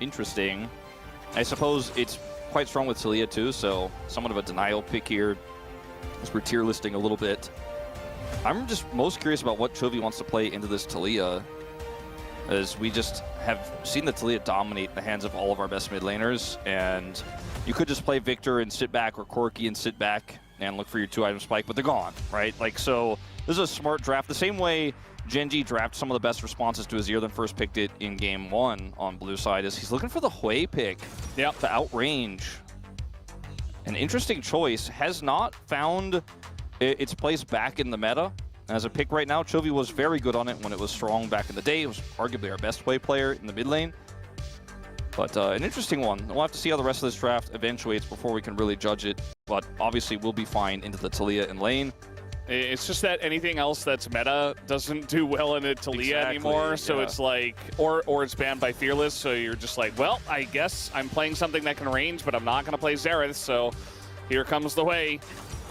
Interesting. I suppose it's quite strong with Taliyah too, so somewhat of a denial pick here as we're tier listing a little bit. I'm just most curious about what Chovy wants to play into this Taliyah, as we just have seen the Taliyah dominate the hands of all of our best mid laners, and you could just play Victor and sit back, or Corki and sit back and look for your 2-item spike, but they're gone, right? Like, so this is a smart draft. The same way Genji drafted some of the best responses to Azir than first picked it in game 1 on blue side, is he's looking for the Hui pick to outrange. An interesting choice, has not found its place back in the meta as a pick right now. Chovy was very good on it when it was strong back in the day. It was arguably our best Hui player in the mid lane. But an interesting one. We'll have to see how the rest of this draft eventuates before we can really judge it. But obviously we'll be fine into the Taliyah in lane. It's just that anything else that's meta doesn't do well in a Taliyah anymore. So it's like, or it's banned by Fearless. So you're just like, well, I guess I'm playing something that can range, but I'm not going to play Xerath. So here comes the Hui.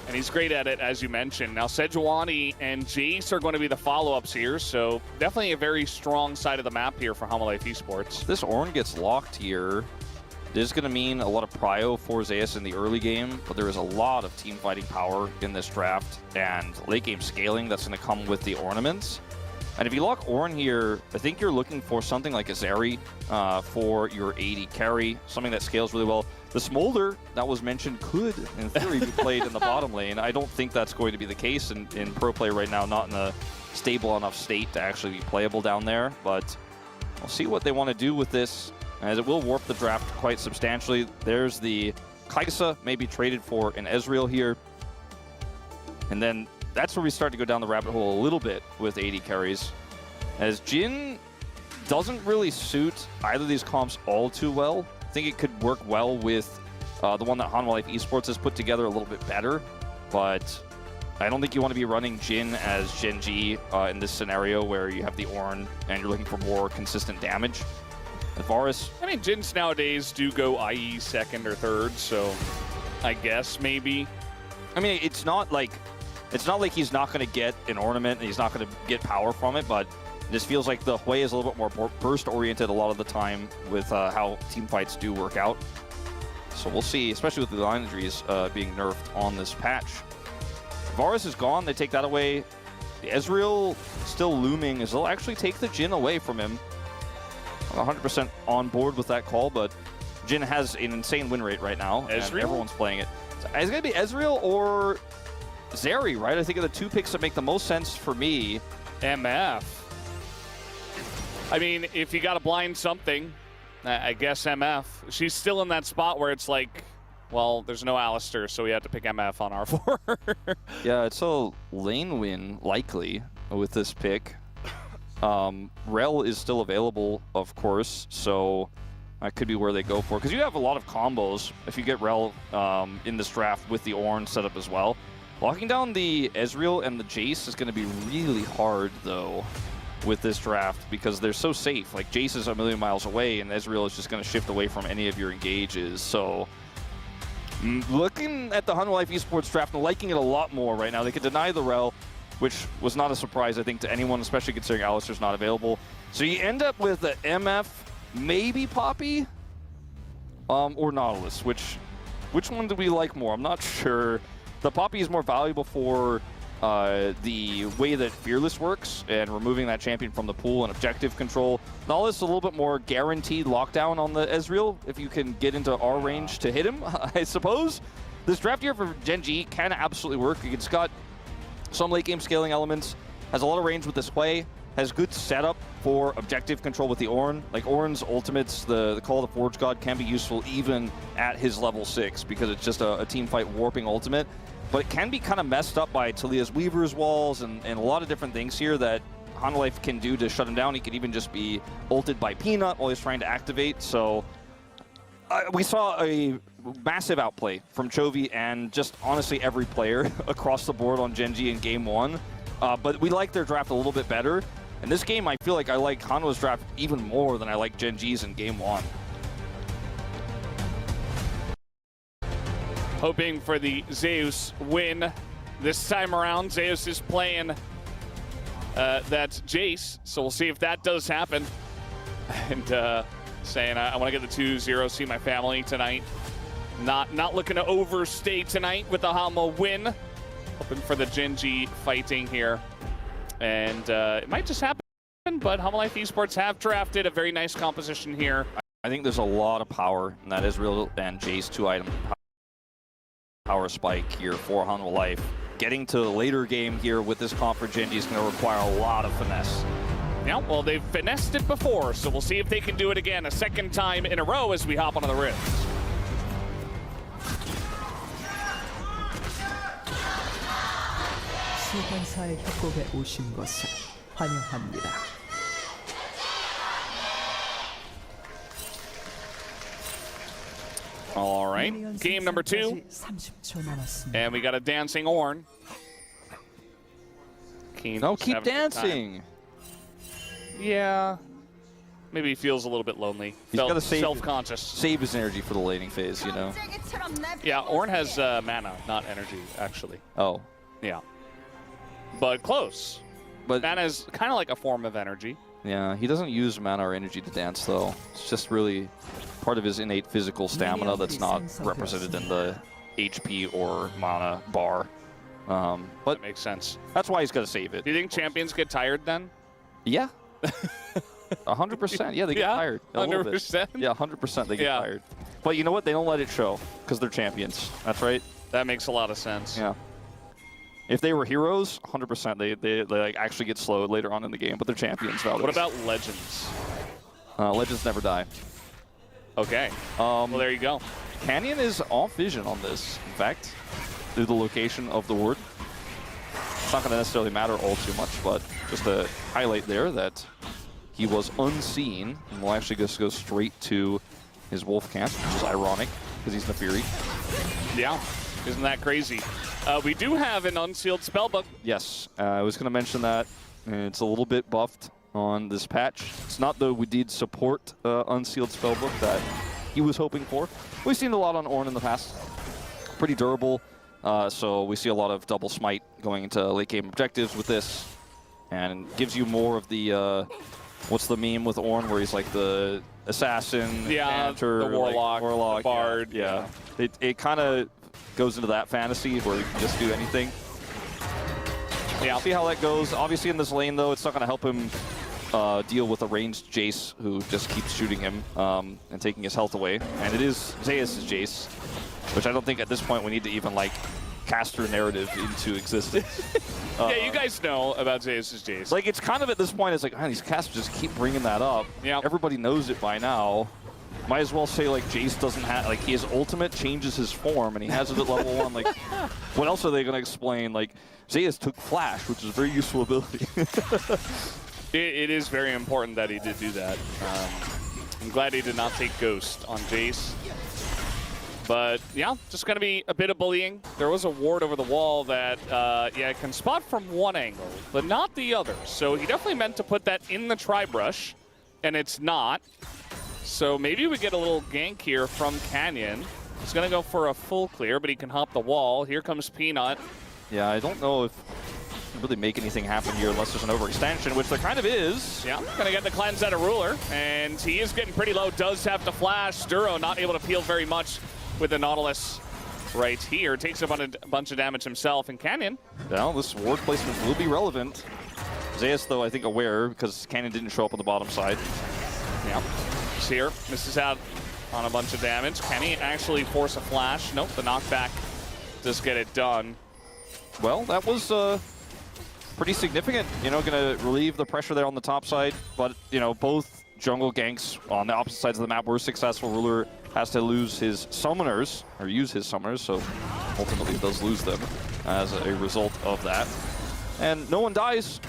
And he's great at it, as you mentioned. Now, Sejuani and Jace are going to be the follow-ups here, so definitely a very strong side of the map here for Homolife Esports. If this Ornn gets locked here, this is going to mean a lot of prio for Zeus in the early game, but there is a lot of team fighting power in this draft, and late game scaling that's going to come with the ornaments. And if you lock Ornn here, I think you're looking for something like a Zeri for your AD carry, something that scales really well. The Smolder that was mentioned could, in theory, be played in the bottom lane. I don't think that's going to be the case in pro play right now, not in a stable enough state to actually be playable down there. But we'll see what they want to do with this, as it will warp the draft quite substantially. There's the Kaisa, maybe traded for an Ezreal here. And then that's where we start to go down the rabbit hole a little bit with AD carries, as Jhin doesn't really suit either of these comps all too well. I think it could work well with the one that Homolife Esports has put together a little bit better, but I don't think you want to be running Jhin as Genji in this scenario where you have the Ornn and you're looking for more consistent damage. And Varus, I mean, Jins nowadays do go IE second or third, so I guess maybe. I mean, it's not like he's not going to get an ornament and he's not going to get power from it, but it just feels like the Hui is a little bit more burst-oriented a lot of the time with how team fights do work out. So we'll see, especially with the line injuries being nerfed on this patch. Varus is gone. They take that away. The Ezreal still looming, as they'll actually take the Jhin away from him. I'm 100% on board with that call, but Jhin has an insane win rate right now, and everyone's playing it. So it's going to be Ezreal or Zeri, right? I think of the two picks that make the most sense for me. MF. I mean, if you got to blind something, I guess MF. She's still in that spot where it's like, well, there's no Alistar, so we have to pick MF on R4. Yeah, it's a lane win, likely, with this pick. Rel is still available, of course, so that could be where they go for. Because you have a lot of combos if you get Rel in this draft with the Ornn setup as well. Locking down the Ezreal and the Jace is going to be really hard, though, with this draft, because they're so safe. Like, Jace is a million miles away, and Ezreal is just going to shift away from any of your engages. So, looking at the Homolife Esports draft and liking it a lot more right now. They could deny the Rel, which was not a surprise, I think, to anyone, especially considering Alistar's not available. So you end up with the MF, maybe Poppy, or Nautilus. Which one do we like more? I'm not sure. The Poppy is more valuable for the way that Fearless works and removing that champion from the pool and objective control. Nautilus is a little bit more guaranteed lockdown on the Ezreal if you can get into our range to hit him, I suppose. This draft here for Genji can absolutely work. It's got some late game scaling elements, has a lot of range with this Hui, has good setup for objective control with the Ornn. Like, Ornn's ultimates, the Call of the Forge God, can be useful even at his level 6 because it's just a team fight warping ultimate. But it can be kind of messed up by Taliyah's Weaver's Walls and a lot of different things here that Homolife can do to shut him down. He could even just be ulted by Peanut while he's trying to activate. So we saw a massive outplay from Chovy and just honestly every player across the board on Genji in game 1. But we like their draft a little bit better. In this game, I feel like I like Hanwha's draft even more than I like Genji's in game 1. Hoping for the Zeus win this time around. Zeus is playing that Jace, so we'll see if that does happen. And saying I want to get the 2-0, see my family tonight. Not looking to overstay tonight with the Hamo win. Hoping for the Genji fighting here. And it might just happen, but Hamo Life Esports have drafted a very nice composition here. I think there's a lot of power, and that is real, and Jace 2-item power spike here for Hamo Life. Getting to the later game here with this comp for Genji is going to require a lot of finesse. Yeah, well, they've finessed it before, so we'll see if they can do it again a second time in a row as we hop onto the Rift. 소환사의 협곡에 오신 것을 환영합니다. All right, game number 2. 30초 남았습니다. And we got a dancing Ornn. No, keep dancing. Yeah. Maybe he feels a little bit lonely. He's got to self-conscious. Save his energy for the laning phase, you know? Yeah, Ornn has mana, not energy, actually. Oh. Yeah. But close. But mana is kind of like a form of energy. Yeah, he doesn't use mana or energy to dance, though. It's just really part of his innate physical stamina that's not represented in the HP or mana bar. But that makes sense. That's why he's got to save it. Do you think champions get tired then? Yeah. 100%. Yeah, they get tired. A 100%? Yeah, 100% they get tired. But you know what? They don't let it show because they're champions. That's right. That makes a lot of sense. Yeah. If they were heroes, 100% they like actually get slowed later on in the game, but they're champions. Nowadays. What about legends? Legends never die. Okay. Well, there you go. Canyon is off vision on this, in fact, through the location of the ward. It's not going to necessarily matter all too much, but just to highlight there that he was unseen and will actually just go straight to his wolf camp, which is ironic because he's Nefiri. Yeah, isn't that crazy? We do have an unsealed spellbook. Yes, I was going to mention that. It's a little bit buffed on this patch. It's not the we did support unsealed spellbook that he was hoping for. We've seen a lot on Ornn in the past. Pretty durable, so we see a lot of double smite going into late game objectives with this, and gives you more of the what's the meme with Ornn where he's like the assassin, Hunter, the warlock, the bard. Yeah. It kind of goes into that fantasy where you can just do anything. Yeah, I'll see how that goes. Obviously in this lane though, it's not going to help him deal with a ranged Jace who just keeps shooting him and taking his health away. And it is Zeus' Jace, which I don't think at this point we need to even like caster narrative into existence. Yeah, you guys know about Zeus' Jace. Like, it's kind of at this point, it's like, man, these casters just keep bringing that up. Yeah. Everybody knows it by now. Might as well say, like, Jace doesn't have, like, his ultimate changes his form, and he has it at level 1. Like, what else are they going to explain? Like, Zeus took Flash, which is a very useful ability. It is very important that he did do that. I'm glad he did not take Ghost on Jace. But yeah, just going to be a bit of bullying. There was a ward over the wall that, yeah, can spot from one angle, but not the other. So he definitely meant to put that in the tri-brush, and it's not. So maybe we get a little gank here from Canyon. He's going to go for a full clear, but he can hop the wall. Here comes Peanut. Yeah, I don't know if really make anything happen here unless there's an overextension, which there kind of is. Yeah, gonna get the cleanse out of Ruler, and he is getting pretty low, does have to flash. Sturo not able to peel very much with the Nautilus right here. Takes a bunch of damage himself, and Canyon. Well, this ward placement will be relevant. Zeus, though, I think aware, because Canyon didn't show up on the bottom side. Yeah, he's here, misses out on a bunch of damage. Can he actually force a flash? Nope, the knockback does get it done. Well, that was pretty significant, you know, going to relieve the pressure there on the top side. But, you know, both jungle ganks on the opposite sides of the map were successful. Ruler has to lose his summoners, or use his summoners, so ultimately does lose them as a result of that. And no one dies.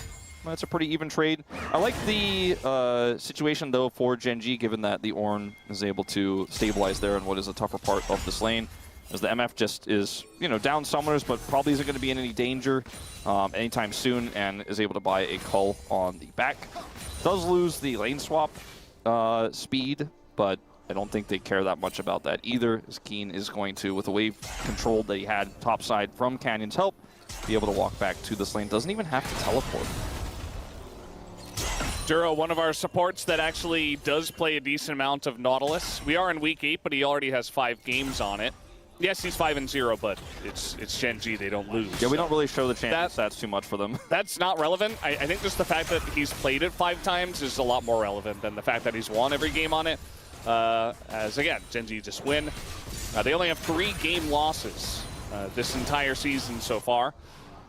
That's a pretty even trade. I like the situation, though, for Genji, given that the Ornn is able to stabilize there in what is a tougher part of this lane. As the MF just is, you know, down summoners, but probably isn't going to be in any danger anytime soon, and is able to buy a cull on the back. Does lose the lane swap speed, but I don't think they care that much about that either, as Keen is going to, with the wave control that he had topside from Canyon's help, be able to walk back to this lane. Doesn't even have to teleport. Duro, one of our supports that actually does play a decent amount of Nautilus. We are in week 8, but he already has 5 games on it. Yes, he's 5-0, but it's Gen G. They don't lose. Yeah, we don't really show the champion stats too much for them. That's not relevant. I think just the fact that he's played it 5 times is a lot more relevant than the fact that he's won every game on it. As again, Gen G just win. They only have 3 game losses this entire season so far.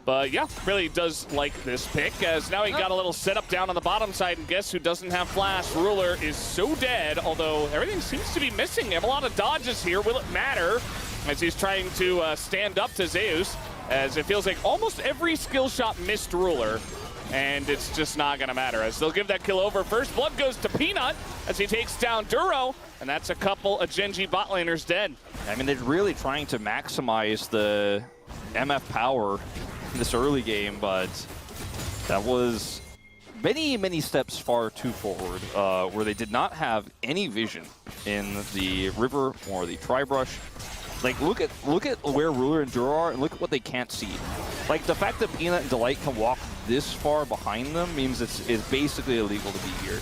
But yeah, really does like this pick, as now he got a little setup down on the bottom side, and guess who doesn't have flash? Ruler is so dead, although everything seems to be missing. They have a lot of dodges here. Will it matter? As he's trying to stand up to Zeus, as it feels like almost every skill shot missed Ruler, and it's just not gonna matter, as they'll give that kill over. First blood goes to Peanut, as he takes down Duro, and that's a couple of Gen G bot laners dead. I mean, they're really trying to maximize the MF power in this early game, but that was many steps far too forward, where they did not have any vision in the river or the tri-brush. Like, look at where Ruler and Duro are, and look at what they can't see. Like, the fact that Peanut and Delight can walk this far behind them means it's basically illegal to be here.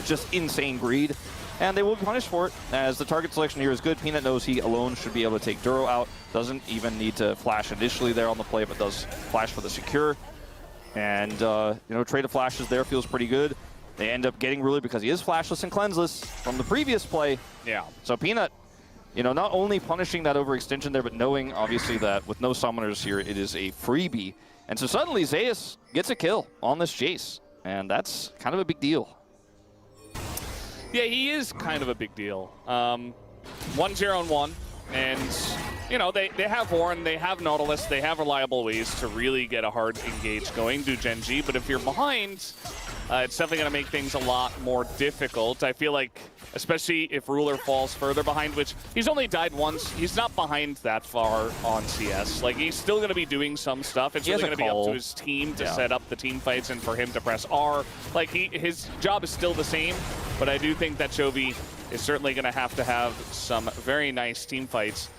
Just insane greed, and they will be punished for it, as the target selection here is good. Peanut knows he alone should be able to take Duro out. Doesn't even need to flash initially there on the play, but does flash for the secure. And, you know, trade of flashes there feels pretty good. They end up getting Ruler because he is flashless and cleanseless from the previous play. Yeah. So Peanut, you know, not only punishing that overextension there, but knowing, obviously, that with no summoners here, it is a freebie. And so suddenly, Zeus gets a kill on this Jace, and that's kind of a big deal. Yeah, he is kind of a big deal. 1-0-1, and, you know, they have Horn, they have Nautilus, they have reliable ways to really get a hard engage going to Gen G, but if you're behind, it's definitely going to make things a lot more difficult. I feel like, especially if Ruler falls further behind, which he's only died once, he's not behind that far on CS. Like, he's still going to be doing some stuff. It's really going to be up to his team to set up the team fights and for him to press R. Like, his job is still the same, but I do think that Chovy is certainly going to have some very nice team fights.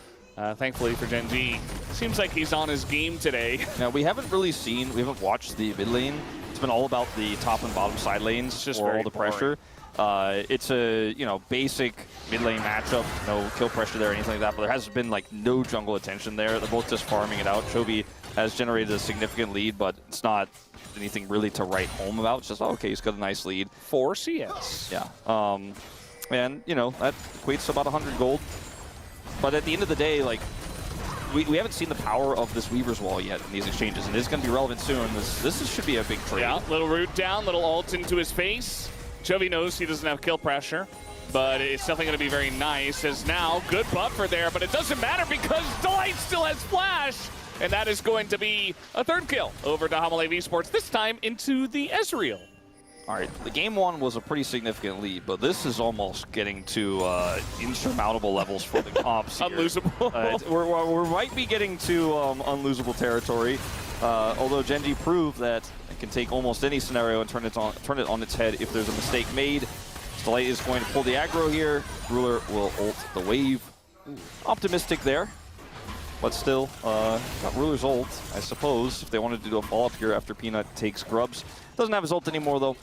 Thankfully for Gen G, seems like he's on his game today. Now, we haven't watched the mid lane. It's been all about the top and bottom side lanes for all the pressure. It's a, you know, basic mid lane matchup, no kill pressure there or anything like that, but there has been like no jungle attention there. They're both just farming it out. Chovy has generated a significant lead, but it's not anything really to write home about. It's just, oh, okay, he's got a nice lead. 4 CS. Yeah. And, you know, that equates to about 100 gold. But at the end of the day, like, we haven't seen the power of this Weaver's Wall yet in these exchanges, and it's going to be relevant soon. This should be a big trade. Yeah, little root down, little ult into his face. Chovy knows he doesn't have kill pressure, but it's definitely going to be very nice, as now, good buffer there, but it doesn't matter because Delight still has flash, and that is going to be a 3rd kill over to Hamalev Esports, this time into the Ezreal. All right, the game 1 was a pretty significant lead, but this is almost getting to insurmountable levels for the comps here. Unlosable. We might be getting to unlosable territory, although Gen G proved that it can take almost any scenario and turn it on its head if there's a mistake made. Delight is going to pull the aggro here. Ruler will ult the wave. Optimistic there, but still, not Ruler's ult, I suppose, if they wanted to do a follow-up here after Peanut takes grubs. Doesn't have his ult anymore, though,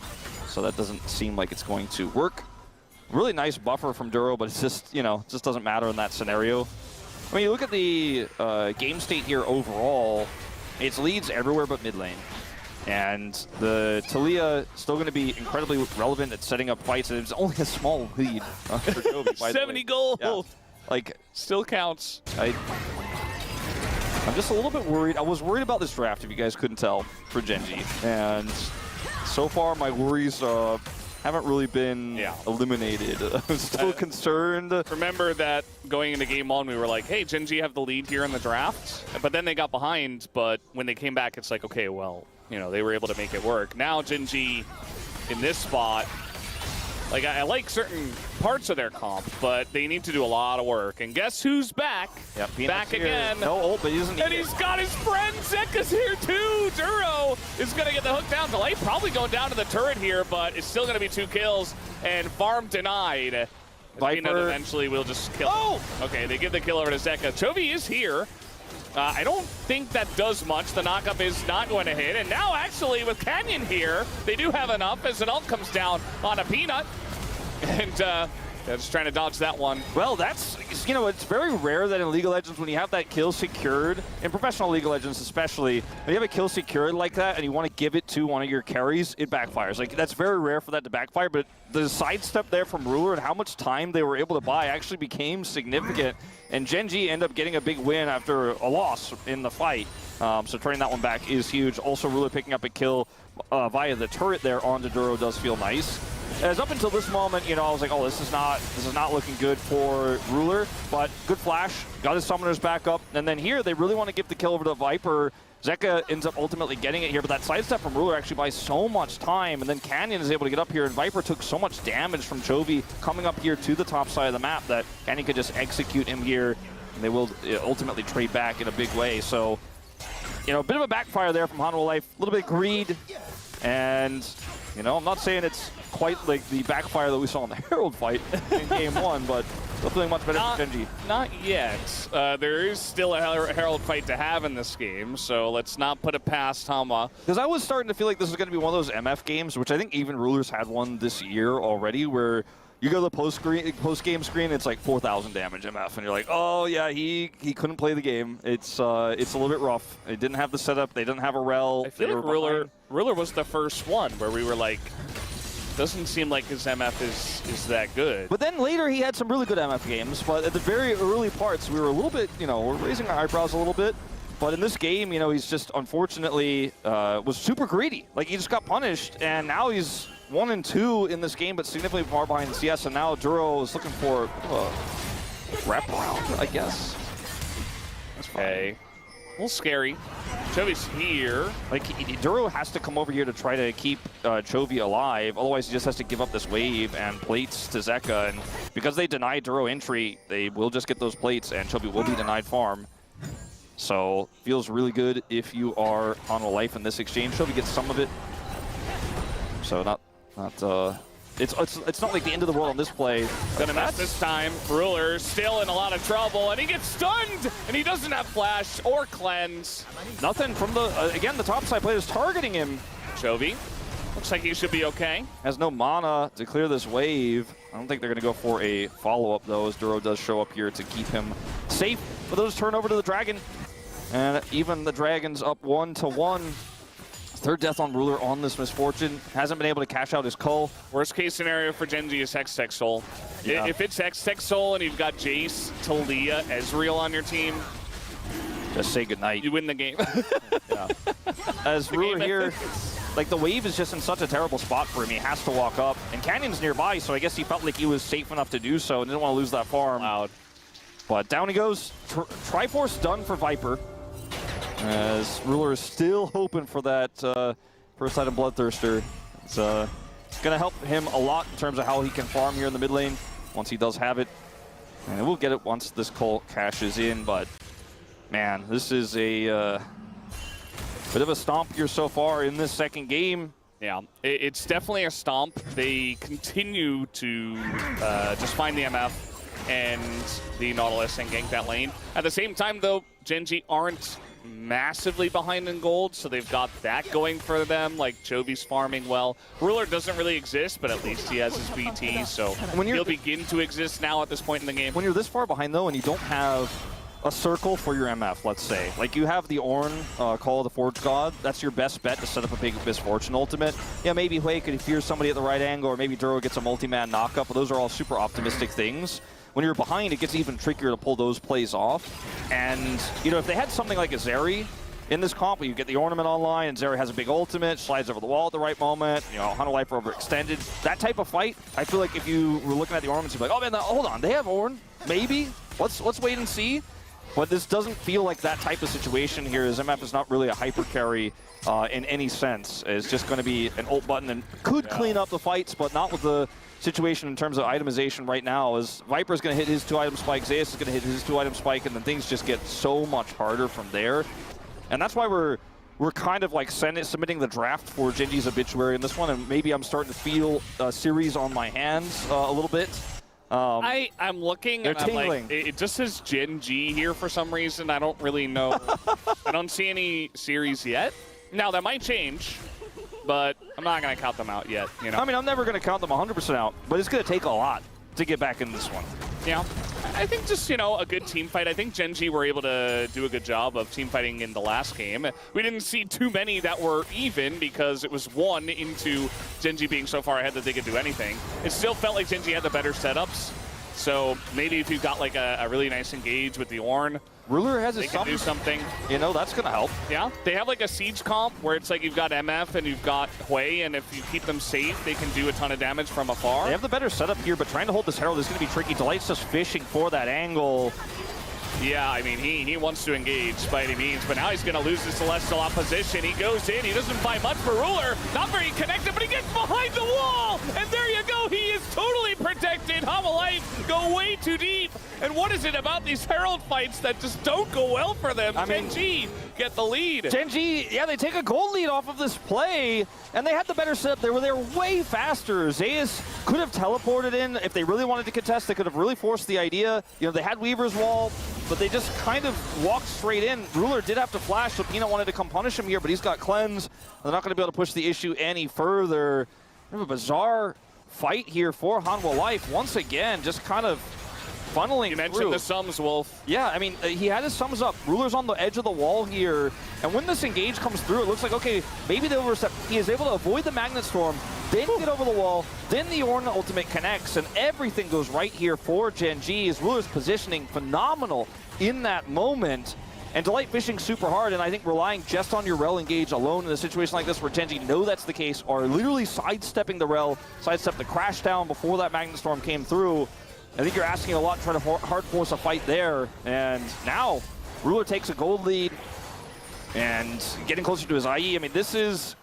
so that doesn't seem like it's going to work. Really nice buffer from Duro, but it's just, you know, just doesn't matter in that scenario. I mean, you look at the game state here overall, it's leads everywhere but mid lane. And the Taliyah still going to be incredibly relevant at setting up fights, and it's only a small lead for Chovy, by 70 gold! Yeah. Like, still counts. I'm just a little bit worried. I was worried about this draft, if you guys couldn't tell, for Gen G. And so far, my worries haven't really been eliminated. I'm still concerned. Remember that going into game 1, we were like, hey, Gen G have the lead here in the draft. But then they got behind, but when they came back, it's like, okay, well, you know, they were able to make it work. Now Gen G in this spot, like, I like certain parts of their comp, but they need to do a lot of work. And guess who's back? Yep, back again. No ult, but he doesn't need And he's got his friend Zeka's here too. Duro is going to get the hook down. Delight probably going down to the turret here, but it's still going to be 2 kills. And farm denied. Viper eventually will just kill him. Okay, they give the kill over to Zeka. Chovy is here. I don't think that does much. The knockup is not going to hit. And now, actually, with Canyon here, they do have enough as an ult comes down on a Peanut. And they're just trying to dodge that one. Well, that's, you know, it's very rare that in League of Legends when you have that kill secured, in professional League of Legends especially, when you have a kill secured like that and you want to give it to one of your carries, it backfires. Like, that's very rare for that to backfire, but the sidestep there from Ruler and how much time they were able to buy actually became significant. And Gen G ended up getting a big win after a loss in the fight. So turning that one back is huge. Also, Ruler picking up a kill via the turret there onto Duro does feel nice. As up until this moment, you know, I was like, oh, this is not looking good for Ruler, but good flash, got his summoners back up, and then here they really want to give the kill over to Viper. Zeka ends up ultimately getting it here, but that sidestep from Ruler actually buys so much time, and then Canyon is able to get up here, and Viper took so much damage from Chovy coming up here to the top side of the map that Canyon could just execute him here, and they will ultimately trade back in a big way. So, you know, a bit of a backfire there from Hanwha Life, a little bit of greed, and, you know, I'm not saying it's quite like the backfire that we saw in the Herald fight in Game 1, but still feeling much better for Gen G. Not yet. There is still a Herald fight to have in this game, so let's not put it past Hanwha. Because I was starting to feel like this was going to be one of those MF games, which I think even Rulers had one this year already, where you go to the post-game screen, it's like 4,000 damage MF, and you're like, oh yeah, he couldn't play the game. It's a little bit rough. They didn't have the setup. They didn't have a rel. I feel like Ruler was the first one where we were like, doesn't seem like his MF is that good. But then later he had some really good MF games, but at the very early parts we were a little bit, you know, we're raising our eyebrows a little bit. But in this game, you know, he's just unfortunately was super greedy. Like, he just got punished, and now he's 1 and 2 in this game, but significantly far behind CS, and now Duro is looking for wraparound, I guess. That's okay. A little scary. Chovy's here. Like, Duro has to come over here to try to keep Chovy alive. Otherwise, he just has to give up this wave and plates to Zeka. And because they deny Duro entry, they will just get those plates, and Chovy will be denied farm. So, feels really good if you are on a life in this exchange. Chovy gets some of it. So, it's not like the end of the world on this play. Gonna miss this time. Ruler still in a lot of trouble, and he gets stunned, and he doesn't have flash or cleanse. Nothing from the, again, the topside player is targeting him. Chovy, looks like he should be okay. Has no mana to clear this wave. I don't think they're gonna go for a follow-up though, as Duro does show up here to keep him safe. But those turn over to the Dragon. And even the Dragon's up 1-1. Third death on Ruler on this misfortune. Hasn't been able to cash out his cull. Worst case scenario for Gen G is Hextech Soul. Yeah. If it's Hextech Soul and you've got Jace, Talia, Ezreal on your team, just say goodnight. You win the game. Yeah. As Ruler here, like, the wave is just in such a terrible spot for him. He has to walk up. And Canyon's nearby, so I guess he felt like he was safe enough to do so and didn't want to lose that farm. Loud. But down he goes. Triforce done for Viper. As Ruler is still hoping for that first item Bloodthirster. It's going to help him a lot in terms of how he can farm here in the mid lane once he does have it. And we'll get it once this call cashes in, but man, this is a bit of a stomp here so far in this second game. Yeah, it's definitely a stomp. They continue to just find the MF and the Nautilus and gank that lane. At the same time, though, Gen G aren't massively behind in gold, so they've got that going for them. Like, Chovy's farming well. Ruler doesn't really exist, but at least he has his BT, so he'll begin to exist now at this point in the game. When you're this far behind, though, and you don't have a circle for your MF, let's say. Like, you have the Ornn, Call of the Forge God. That's your best bet to set up a big Misfortune ultimate. Yeah, maybe Hui could fear somebody at the right angle, or maybe Duro gets a multi-man knockup, but those are all super optimistic things. When you're behind, it gets even trickier to pull those plays off. And, you know, if they had something like a Zeri in this comp, where you get the ornament online, and Zeri has a big ultimate, slides over the wall at the right moment, you know, Hanwha Life overextended, that type of fight, I feel like if you were looking at the ornaments, you'd be like, oh man, hold on, they have Ornn, maybe? Let's wait and see. But this doesn't feel like that type of situation here, as MF is not really a hyper carry in any sense. It's just going to be an ult button and could clean up the fights, but not with the situation in terms of itemization right now. As Viper's going to hit his 2-item spike, Zeus is going to hit his 2-item spike, and then things just get so much harder from there. And that's why we're kind of like submitting the draft for Gen G's Obituary in this one, and maybe I'm starting to feel a series on my hands a little bit. I'm looking They're and I'm tingling. like, it just says Gen G here for some reason. I don't really know. I don't see any series yet. Now, that might change, but I'm not going to count them out yet. You know? I mean, I'm never going to count them 100% out, but it's going to take a lot to get back in this one. Yeah, I think just, a good team fight. I think Gen G were able to do a good job of team fighting in the last game. We didn't see too many that were even because it was one into Gen G being so far ahead that they could do anything. It still felt like Gen G had the better setups. So maybe if you've got like a really nice engage with the Ornn, Ruler has they can do something. That's going to help. Yeah, they have like a siege comp where it's like you've got MF and you've got Hui, and if you keep them safe, they can do a ton of damage from afar. They have the better setup here, but trying to hold this Herald is going to be tricky. Delight's just fishing for that angle. Yeah, I mean, he wants to engage by any means, but now he's going to lose the Celestial opposition. He goes in, he doesn't find much for Ruler. Not very connected, but he gets behind the wall! And there you go, he is totally protected. Life go way too deep. And what is it about these Herald fights that just don't go well for them? Gen G get the lead. Gen G, yeah, they take a gold lead off of this play, and they had the better setup. They were way faster. Zeus could have teleported in. If they really wanted to contest, they could have really forced the idea. They had Weaver's Wall, but they just kind of walked straight in. Ruler did have to flash, so Peanut wanted to come punish him here, but he's got Cleanse. They're not going to be able to push the issue any further. We have a bizarre fight here for Hanwha Life. Once again, just kind of funneling You mentioned the sums, Wolf. Yeah, I mean, he had his sums up. Ruler's on the edge of the wall here. And when this engage comes through, it looks like, okay, maybe the overstep. He is able to avoid the Magnet Storm, then get over the wall, then the Ornn ultimate connects, and everything goes right here for Gen G. As Ruler's positioning phenomenal in that moment. And Delight fishing super hard, and I think relying just on your Rel engage alone in a situation like this where Gen G know that's the case, are literally sidestepping the Rel, sidestep the crash down before that Magnet Storm came through. I think you're asking a lot, trying to hard force a fight there. And now, Ruler takes a gold lead and getting closer to his IE. I mean, this is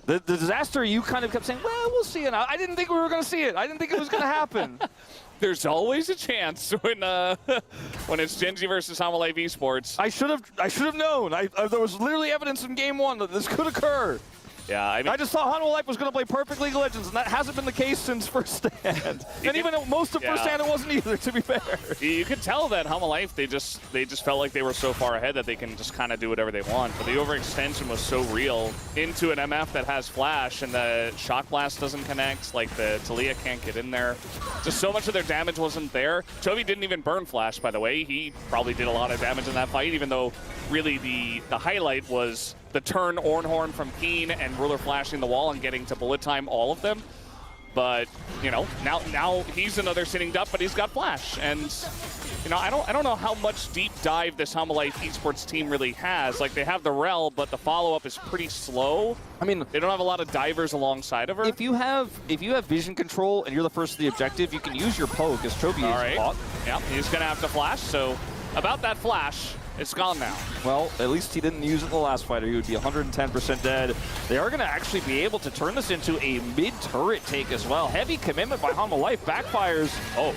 the disaster you kind of kept saying, well, we'll see it. I didn't think we were going to see it. I didn't think it was going to happen. There's always a chance when it's Gen G versus Hanwha Life Esports. I should have known. There was literally evidence in game one that this could occur. Yeah, I mean, I just thought Hanwha Life was going to play perfect League of Legends, and that hasn't been the case since First Stand. And even most of First Stand, it wasn't either, to be fair. You could tell that Hanwha Life, they just felt like they were so far ahead that they can just kind of do whatever they want. But the overextension was so real into an MF that has flash, and the Shock Blast doesn't connect. Like, the Taliyah can't get in there. Just so much of their damage wasn't there. Chovy didn't even burn flash, by the way. He probably did a lot of damage in that fight, even though really the highlight was the turn Ornhorn from Keen and Ruler flashing the wall and getting to bullet time all of them. But, now he's another sitting duck, but he's got flash. And, I don't know how much deep dive this Hanwha Life Esports team really has. Like, they have the Rel, but the follow-up is pretty slow. I mean, they don't have a lot of divers alongside of her. If you have vision control and you're the first to the objective, you can use your poke, as Chovy is caught. Yeah, he's going to have to flash. So, about that flash, it's gone now. Well, at least he didn't use it in the last fight, or he would be 110% dead. They are going to actually be able to turn this into a mid-turret take as well. Heavy commitment by Hanwha Life. Backfires. Oh,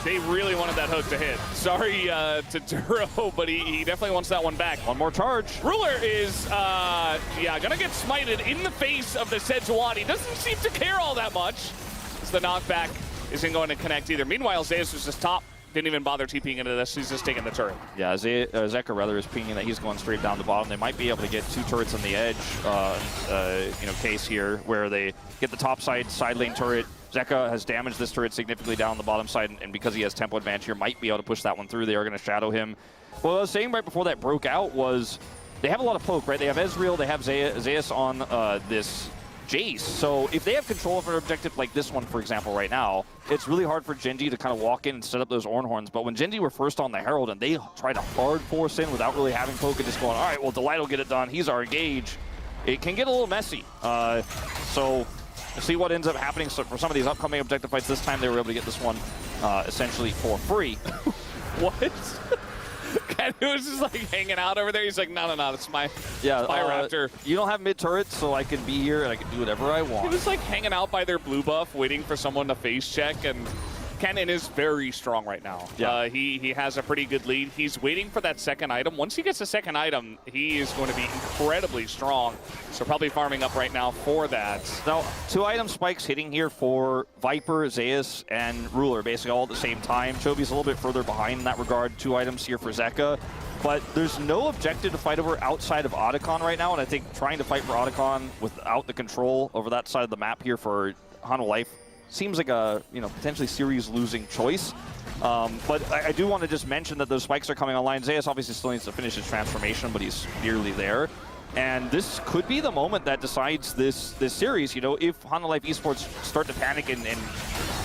they really wanted that hook to hit. Sorry to Duro, but he definitely wants that one back. One more charge. Ruler is, going to get smited in the face of the Sejuani. Doesn't seem to care all that much. As the knockback isn't going to connect either. Meanwhile, Zeus was just top. Didn't even bother TPing into this. He's just taking the turret. Yeah, Zeka rather is pinging that he's going straight down the bottom. They might be able to get two turrets on the edge, case here where they get the top side lane turret. Zeka has damaged this turret significantly down the bottom side, and because he has tempo advantage here, might be able to push that one through. They are going to shadow him. What I was saying right before that broke out was they have a lot of poke, right? They have Ezreal, they have Zeus on this Jace. So if they have control of an objective like this one, for example, right now, it's really hard for Gen G to kind of walk in and set up those Ornhorns. But when Gen G were first on the Herald and they tried to hard force in without really having poke and just going, all right, well, Delight will get it done. He's our engage. It can get a little messy. So we'll see what ends up happening. So for some of these upcoming objective fights, this time they were able to get this one essentially for free. What? He was just like hanging out over there. He's like, no, that's my Raptor. You don't have mid turrets, so I can be here and I can do whatever I want. He was like hanging out by their blue buff, waiting for someone to face check, and Kennen is very strong right now. Yeah. He has a pretty good lead. He's waiting for that second item. Once he gets the second item, he is going to be incredibly strong. So probably farming up right now for that. Now, 2-item spikes hitting here for Viper, Zeus, and Ruler, basically all at the same time. Chobi's a little bit further behind in that regard. 2 items here for Zeka. But there's no objective to fight over outside of Otacon right now, and I think trying to fight for Otacon without the control over that side of the map here for Hanwha Life seems like a potentially series-losing choice. But I do want to just mention that those spikes are coming online. Zeus obviously still needs to finish his transformation, but he's nearly there. And this could be the moment that decides this series. If Hanwha Life Esports start to panic and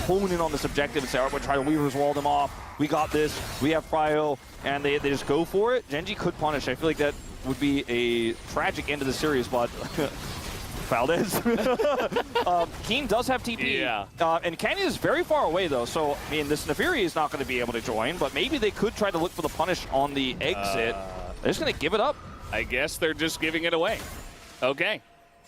hone in on this objective and say, all right, we're trying to Weavers wall them off. We got this. We have Prio. And they just go for it. Genji could punish. I feel like that would be a tragic end to the series, but Valdez. Keen does have TP. Yeah. And Canyon is very far away, though. So, I mean, this Nefiri is not going to be able to join, but maybe they could try to look for the punish on the exit. They're just going to give it up. I guess they're just giving it away. Okay.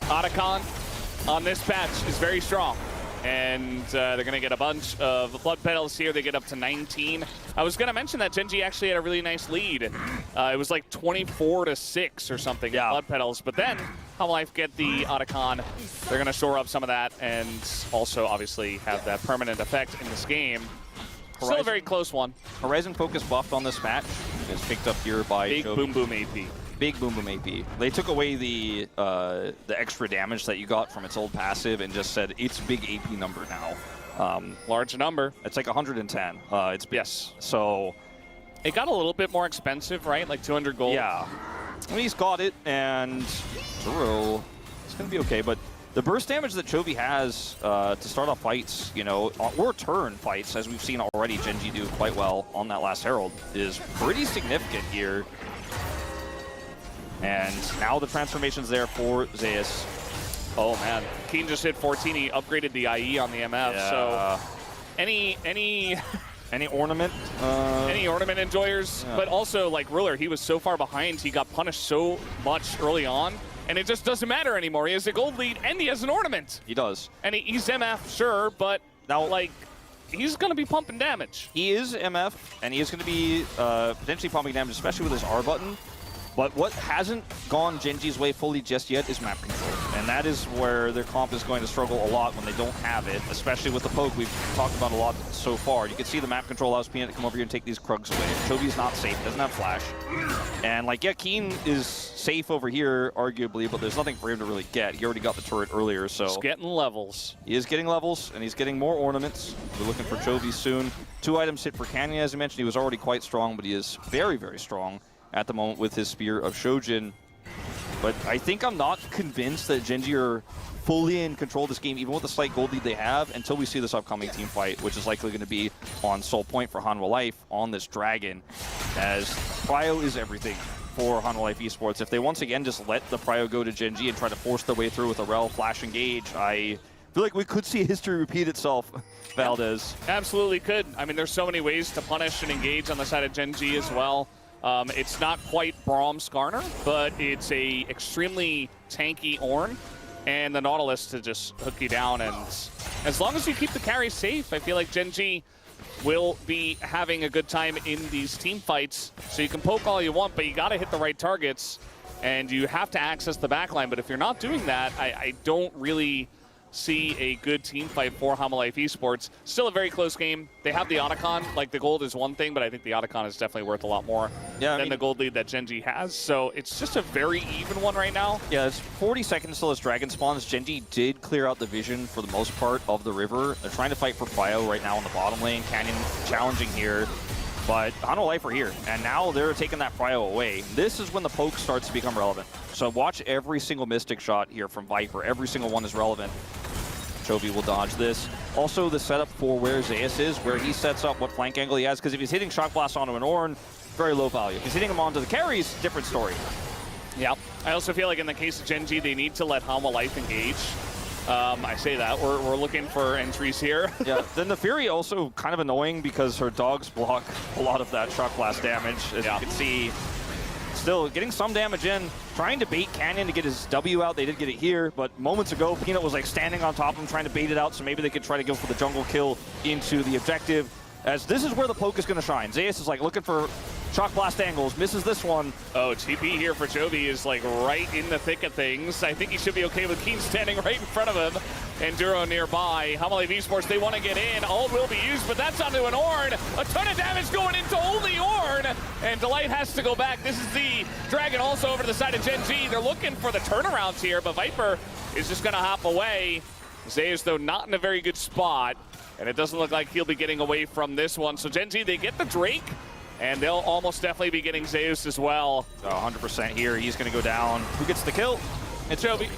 Otacon on this patch is very strong. And they're going to get a bunch of blood petals here. They get up to 19. I was going to mention that Genji actually had a really nice lead. It was like 24-6 or something in blood petals. But then Hanwha Life get the Otacon. They're going to shore up some of that and also obviously have that permanent effect in this game. Still a very close one. Horizon Focus buffed on this match. It's picked up here by Big Jovi. Boom Boom AP. Big Boom Boom AP. They took away the extra damage that you got from its old passive and just said it's big AP number now. Large number. It's like 110. It's big. Yes. So it got a little bit more expensive, right? Like 200 gold. Yeah. I mean, he's got it, and Zero, it's going to be okay. But the burst damage that Chovy has to start off fights, or turn fights, as we've seen already Genji do quite well on that last Herald, is pretty significant here. And now the transformation's there for Zeus. Oh man, Keen just hit 14. He upgraded the IE on the MF. Yeah. So any ornament? Any ornament enjoyers, but also like Ruler, he was so far behind. He got punished so much early on, and it just doesn't matter anymore. He has a gold lead and he has an ornament. He does. And he's MF, sure, but now like he's going to be pumping damage. He is MF, and he is going to be potentially pumping damage, especially with his R button. But what hasn't gone Genji's way fully just yet is map control. And that is where their comp is going to struggle a lot when they don't have it, especially with the poke we've talked about a lot so far. You can see the map control allows Peanut to come over here and take these Krugs away. Chovy's not safe, doesn't have flash. And Keen is safe over here, arguably, but there's nothing for him to really get. He already got the turret earlier, so. He's getting levels. He is getting levels, and he's getting more ornaments. We're looking for Chovy soon. 2 items hit for Canyon, as I mentioned. He was already quite strong, but he is very, very strong at the moment with his Spear of Shojin. But I think I'm not convinced that Genji are fully in control of this game, even with the slight gold lead they have, until we see this upcoming team fight, which is likely going to be on Soul Point for Hanwha Life on this Dragon, as Prio is everything for Hanwha Life Esports. If they once again just let the Prio go to Genji and try to force their way through with a Rel Flash Engage, I feel like we could see history repeat itself, Valdez. Absolutely could. I mean, there's so many ways to punish and engage on the side of Genji as well. It's not quite Braum Skarner, but it's a extremely tanky Ornn, and the Nautilus to just hook you down. And as long as you keep the carry safe, I feel like Genji will be having a good time in these team fights. So you can poke all you want, but you got to hit the right targets, and you have to access the backline. But if you're not doing that, I don't really see a good team fight for Hanwha Life Esports. Still a very close game. They have the Otacon. Like, the gold is one thing, but I think the Otacon is definitely worth a lot more than the gold lead that Genji has. So it's just a very even one right now. Yeah, it's 40 seconds till his Dragon spawns. Genji did clear out the vision for the most part of the river. They're trying to fight for Prio right now in the bottom lane. Canyon challenging here. But Hanwha Life are here, and now they're taking that Prio away. This is when the poke starts to become relevant. So watch every single Mystic shot here from Viper. Every single one is relevant. Chovy will dodge this. Also, the setup for where Zeus is, where he sets up what flank angle he has, because if he's hitting Shock Blast onto an Ornn, very low value. If he's hitting him onto the carries, different story. Yeah. I also feel like in the case of Genji, they need to let Hanwha Life engage. I say that. We're looking for entries here. Yeah. Then the Fury also kind of annoying because her dogs block a lot of that Shock Blast damage. As you can see, still getting some damage in, trying to bait Canyon to get his W out. They did get it here, but moments ago, Peanut was like standing on top of him trying to bait it out, so maybe they could try to go for the jungle kill into the objective, as this is where the poke is going to shine. Zeus is like looking for Shock Blast angles, misses this one. Oh, TP here for Jovi is like right in the thick of things. I think he should be okay with Keen standing right in front of him. And Duro nearby. Hamalive Esports, they want to get in. Ult will be used, but that's onto an Ornn. A ton of damage going into only Ornn. And Delight has to go back. This is the Dragon also over to the side of Gen G. They're looking for the turnarounds here, but Viper is just going to hop away. Zeus, though, not in a very good spot. And it doesn't look like he'll be getting away from this one. So Gen G, they get the Drake. And they'll almost definitely be getting Zeus as well. 100% here. He's going to go down. Who gets the kill? It's Jovi.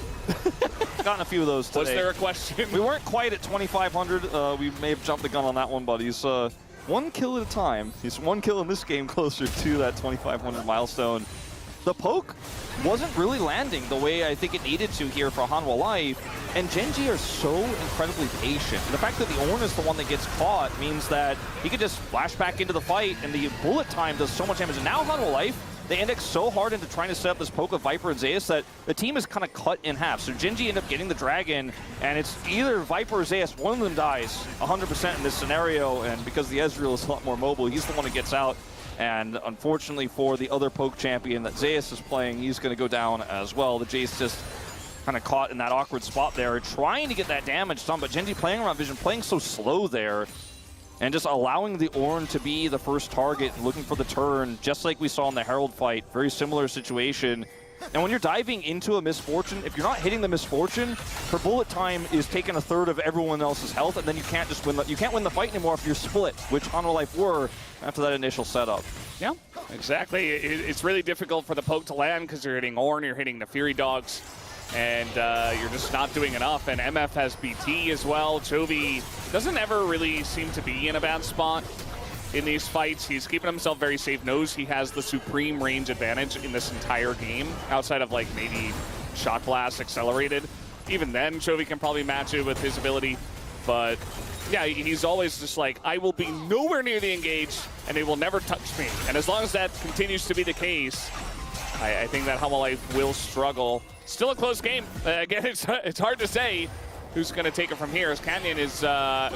Gotten a few of those today. Was there a question? We weren't quite at 2,500. We may have jumped the gun on that one, but he's one kill at a time. He's one kill in this game closer to that 2,500 milestone. The poke wasn't really landing the way I think it needed to here for Hanwha Life, and Gen G are so incredibly patient. And the fact that the Ornn is the one that gets caught means that he could just flash back into the fight, and the bullet time does so much damage. And now Hanwha Life, they index so hard into trying to set up this poke of Viper and Zeus that the team is kind of cut in half. So Gen G end up getting the Dragon, and it's either Viper or Zeus. One of them dies 100% in this scenario, and because the Ezreal is a lot more mobile, he's the one that gets out. And unfortunately for the other poke champion that Zeus is playing, he's going to go down as well. The Jace just kind of caught in that awkward spot there, trying to get that damage done, but Gen G playing around Vision, playing so slow there, and just allowing the Ornn to be the first target, looking for the turn, just like we saw in the Herald fight. Very similar situation. And when you're diving into a misfortune, if you're not hitting the misfortune, her bullet time is taking a third of everyone else's health, and then you can't just win you can't win the fight anymore if you're split, which Hanwha Life were after that initial setup. Yeah, exactly. It's really difficult for the poke to land because you're hitting Ornn, you're hitting the Fury Dogs, and you're just not doing enough. And MF has BT as well. Jovi doesn't ever really seem to be in a bad spot in these fights. He's keeping himself very safe, knows he has the supreme range advantage in this entire game, outside of like maybe Shock Blast accelerated. Even then, Jovi can probably match it with his ability, but yeah, he's always just like, I will be nowhere near the engage, and they will never touch me. And as long as that continues to be the case, I think that Hanwha Life will struggle. Still a close game. Again, it's hard to say who's going to take it from here, as Canyon is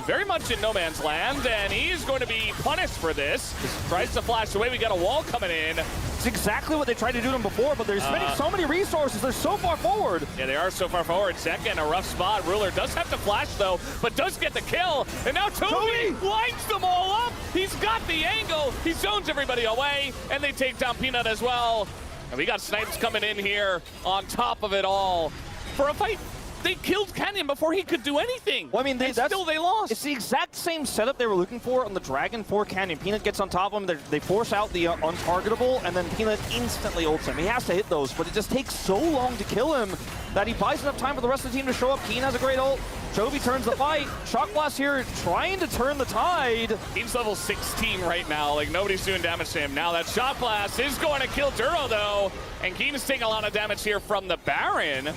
very much in no man's land, and he's going to be punished for this. Tries to flash away. We got a wall coming in. It's exactly what they tried to do to him before, but they're spending so many resources. They're so far forward. Yeah, they are so far forward. Second, a rough spot. Ruler does have to flash, though, but does get the kill. And now Toby lines them all up. He's got the angle. He zones everybody away, and they take down Peanut as well. And we got Snipes coming in here on top of it all for a fight. They killed Canyon before he could do anything. Well, I mean, still they lost. It's the exact same setup they were looking for on the Dragon for Canyon. Peanut gets on top of him, they force out the untargetable, and then Peanut instantly ults him. He has to hit those, but it just takes so long to kill him that he buys enough time for the rest of the team to show up. Keen has a great ult. Jovi turns the fight. Shock Blast here trying to turn the tide. He's level 16 right now. Like, nobody's doing damage to him. Now that Shock Blast is going to kill Duro, though. And Keen is taking a lot of damage here from the Baron.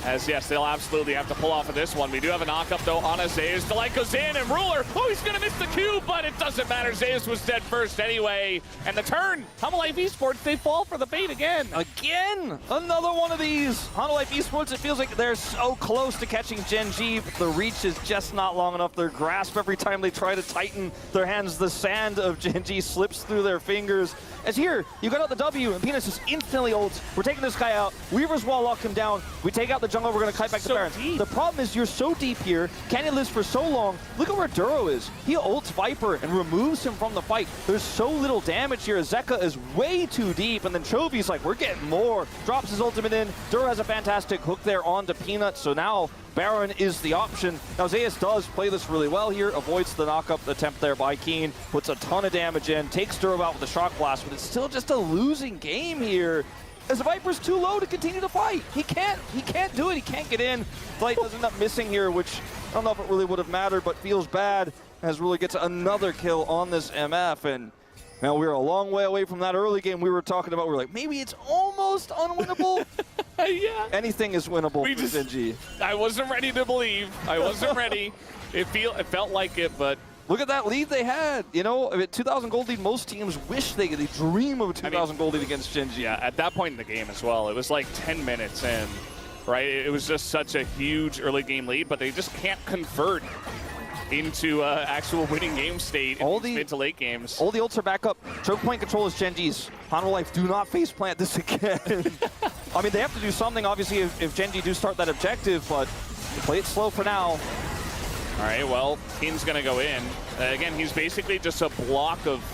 As, yes, they'll absolutely have to pull off of this one. We do have a knockup, though, on a Zeus. Delight goes in, and Ruler, oh, he's going to miss the Q, but it doesn't matter. Zeus was dead first anyway. And the turn, Hanwha Life Esports, they fall for the bait again. Again, another one of these. Hanwha Life Esports, it feels like they're so close to catching Gen G, but the reach is just not long enough. Their grasp, every time they try to tighten their hands, the sand of Gen G slips through their fingers. As here, you got out the W, and Peanut just instantly ults. We're taking this guy out. Weaver's Wall locked him down. We take out the jungle, we're going to kite back to the Baron. Deep. The problem is you're so deep here. Canyon lives for so long. Look at where Duro is. He ults Viper and removes him from the fight. There's so little damage here. Zeka is way too deep, and then Chovy's like, we're getting more. Drops his ultimate in. Duro has a fantastic hook there onto Peanut, so now Baron is the option. Now Zeus does play this really well here, avoids the knockup attempt there by Keen, puts a ton of damage in, takes Duro out with the Shock Blast, but it's still just a losing game here, as the Viper's too low to continue to fight. He can't do it, he can't get in. Flight does end up missing here, which I don't know if it really would have mattered, but feels bad, as Ruler gets another kill on this MF, and now we're a long way away from that early game we were talking about. We're like, maybe it's almost unwinnable. Yeah. Anything is winnable for Gen G. I wasn't ready to believe. I wasn't ready. It felt like it, but Look at that lead they had. You know, a 2,000 gold lead, most teams wish they dream of a 2,000 gold lead against Genji. Yeah, at that point in the game as well, it was like 10 minutes in, right? It was just such a huge early game lead, but they just can't convert into actual winning game state in these mid to late games. All the ults are back up. Choke point control is Genji's. Hanwha Life, do not face plant this again. I mean, they have to do something, obviously, if Genji do start that objective, but play it slow for now. All right, well, Keen's going to go in. Again, he's basically just a block of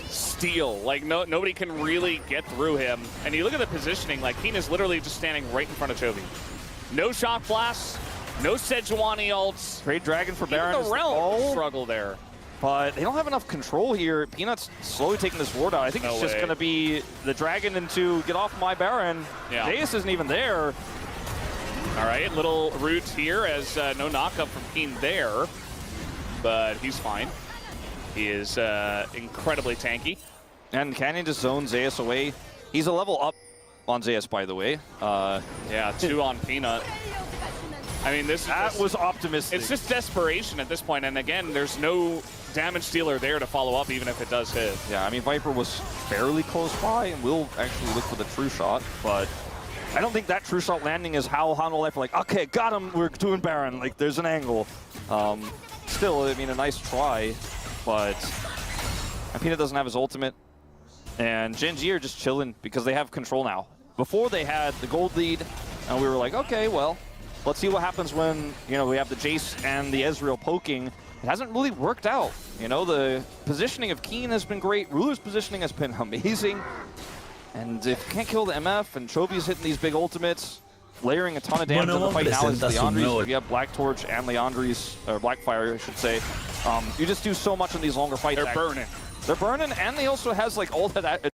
steel. Like, nobody can really get through him. And you look at the positioning, like, Keen is literally just standing right in front of Chovy. No shock blasts, no Sejuani ults. Great Dragon for Baron. Even the Realm struggle there. But they don't have enough control here. Peanut's slowly taking this ward out. I think it's just going to be the Dragon into get off my Baron. Yeah. Deus isn't even there. All right, little root here as no knockup from Keen there, but he's fine. He is incredibly tanky. And Canyon just zones Zeus away. He's a level up on Zeus, by the way. Yeah, 2 on Peanut. I mean, that was optimistic. It's just desperation at this point, and again, there's no damage dealer there to follow up, even if it does hit. Yeah, I mean, Viper was fairly close by, and will actually look for the true shot, but I don't think that true shot landing is how Hanwha Life are like, okay, got him, we're doing Baron. Like, there's an angle. Still, I mean, a nice try, but Peanut doesn't have his ultimate. And Genji are just chilling because they have control now. Before they had the gold lead, and we were like, okay, well, let's see what happens when, you know, we have the Jace and the Ezreal poking. It hasn't really worked out. You know, the positioning of Keen has been great. Ruler's positioning has been amazing. And if you can't kill the MF and Chovy's hitting these big ultimates, layering a ton of damage in the fight now is Leandri's. You have Black Torch and Leandri's, or Blackfire, I should say. You just do so much in these longer fights. They're burning. They're burning, and they also has like all that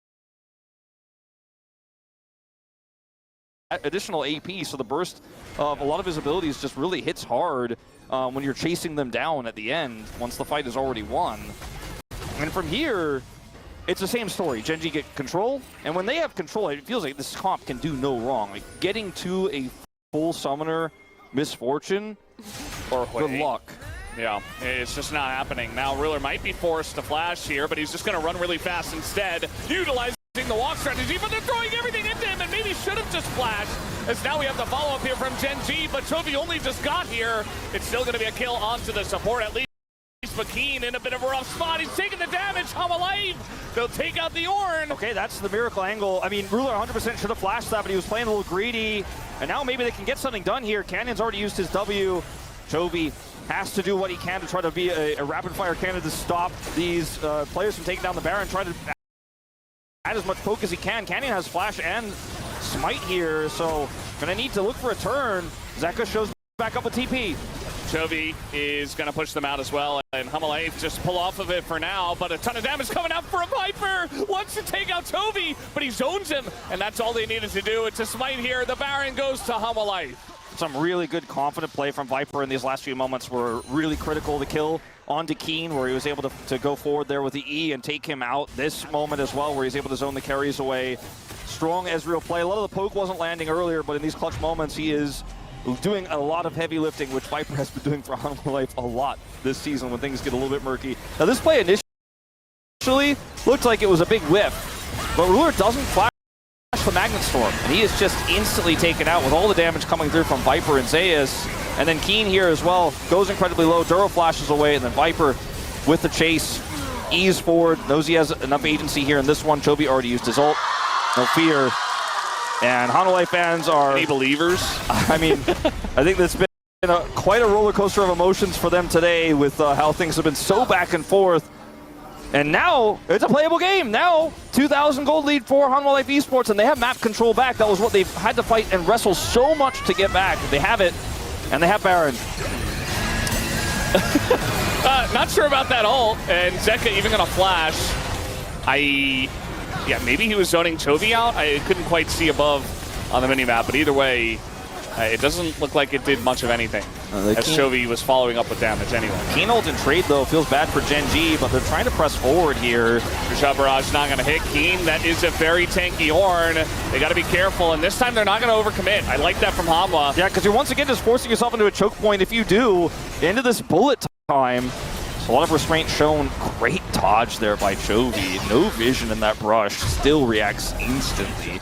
additional AP, so the burst of a lot of his abilities just really hits hard when you're chasing them down at the end, once the fight is already won. And from here, it's the same story. Genji get control, and when they have control, it feels like this comp can do no wrong. Like, getting to a full summoner misfortune, or good luck. Yeah, it's just not happening. Now, Ruler might be forced to flash here, but he's just going to run really fast instead, utilizing the walk strategy, but they're throwing everything into him, and maybe should have just flashed, as now we have the follow-up here from Genji, but Chovy only just got here. It's still going to be a kill onto the support, at least. But Keen in a bit of a rough spot. He's taking the damage. Hanwha Life, they'll take out the Ornn. Okay, that's the miracle angle. I mean, Ruler 100% should have flashed that, but he was playing a little greedy. And now maybe they can get something done here. Canyon's already used his W. Chovy has to do what he can to try to be a rapid-fire cannon to stop these players from taking down the Baron. Try to add as much poke as he can. Canyon has flash and smite here, so gonna need to look for a turn. Zeka shows back up with TP. Chovy is going to push them out as well, and Hanwha Life just pull off of it for now, but a ton of damage coming out for a Viper. Wants to take out Chovy, but he zones him, and that's all they needed to do. It's a smite here. The Baron goes to Hanwha Life. Some really good confident play from Viper in these last few moments were really critical. The kill onto Keen, where he was able to go forward there with the E and take him out. This moment as well, where he's able to zone the carries away. Strong Ezreal play. A lot of the poke wasn't landing earlier, but in these clutch moments, he is doing a lot of heavy lifting, which Viper has been doing for Hanwha Life a lot this season when things get a little bit murky. Now, this play initially looked like it was a big whiff, but Ruler doesn't flash the Magnet Storm, and he is just instantly taken out with all the damage coming through from Viper and Zeus. And then Keen here as well goes incredibly low. Duro flashes away, and then Viper with the chase, ease forward, knows he has enough agency here in this one. Chovy already used his ult, no fear. And Hanwha Life fans are... Any believers? I mean, I think that's been quite a roller coaster of emotions for them today with how things have been so back and forth. And now, it's a playable game. Now, 2,000 gold lead for Hanwha Life Esports, and they have map control back. That was what they've had to fight and wrestle so much to get back. They have it, and they have Baron. Not sure about that ult, and Zeka even going to flash. Yeah, maybe he was zoning Chovy out. I couldn't quite see above on the minimap, but either way, it doesn't look like it did much of anything, as Chovy was following up with damage anyway. Keen ult in trade, though, feels bad for Genji, but they're trying to press forward here. Shot barrage not going to hit Keen. That is a very tanky Ornn. They got to be careful, and this time they're not going to overcommit. I like that from Hanwha. Yeah, because you're once again just forcing yourself into a choke point if you do, into this bullet time. A lot of restraint shown. Great dodge there by Chovy. No vision in that brush. Still reacts instantly.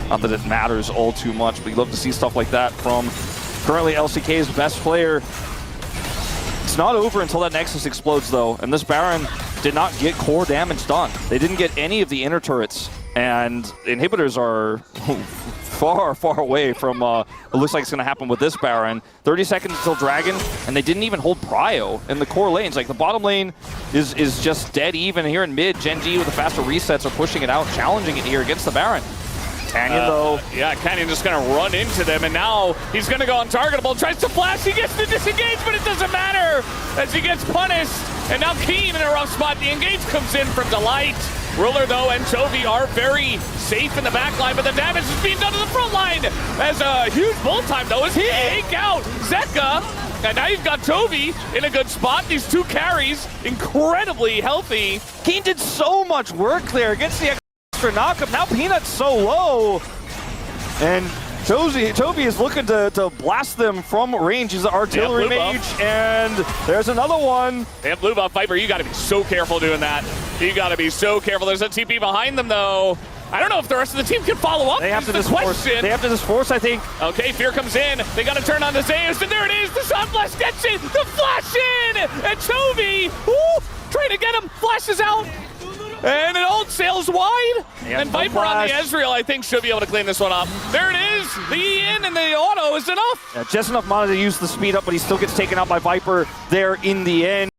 Not that it matters all too much, but you love to see stuff like that from currently LCK's best player. It's not over until that Nexus explodes, though, and this Baron did not get core damage done. They didn't get any of the inner turrets, and inhibitors are far, far away from it looks like it's going to happen with this Baron. 30 seconds until Dragon, and they didn't even hold Prio in the core lanes. Like, the bottom lane is just dead even here in mid. Gen G with the faster resets are pushing it out, challenging it here against the Baron. Canyon, though. Yeah, Canyon just going to run into them, and now he's going to go untargetable. Tries to flash, he gets the disengage, but it doesn't matter as he gets punished. And now Keem in a rough spot. The engage comes in from Delight. Ruler, though, and Chovy are very safe in the back line, but the damage is being done to the front line. As a huge bull time, though, as he take out Zeka. And now you've got Chovy in a good spot. These two carries, incredibly healthy. Keen did so much work there against the extra knockup. Now Peanut's so low. And Chovy is looking to blast them from range. He's the artillery mage, and there's another one. They have blue buff. Viper, you got to be so careful doing that. You got to be so careful. There's a TP behind them, though. I don't know if the rest of the team can follow up. They have to just force. They have to just force, I think. Okay, Fear comes in. They got to turn on the Zeus, and there it is. The Sunflash gets it. The flash in, and Chovy, trying to get him, flashes out. And it all sails wide. And Viper on the Ezreal, I think, should be able to clean this one up. There it is. The E-in and the auto is enough. Yeah, just enough mana to use the speed up, but he still gets taken out by Viper there in the end.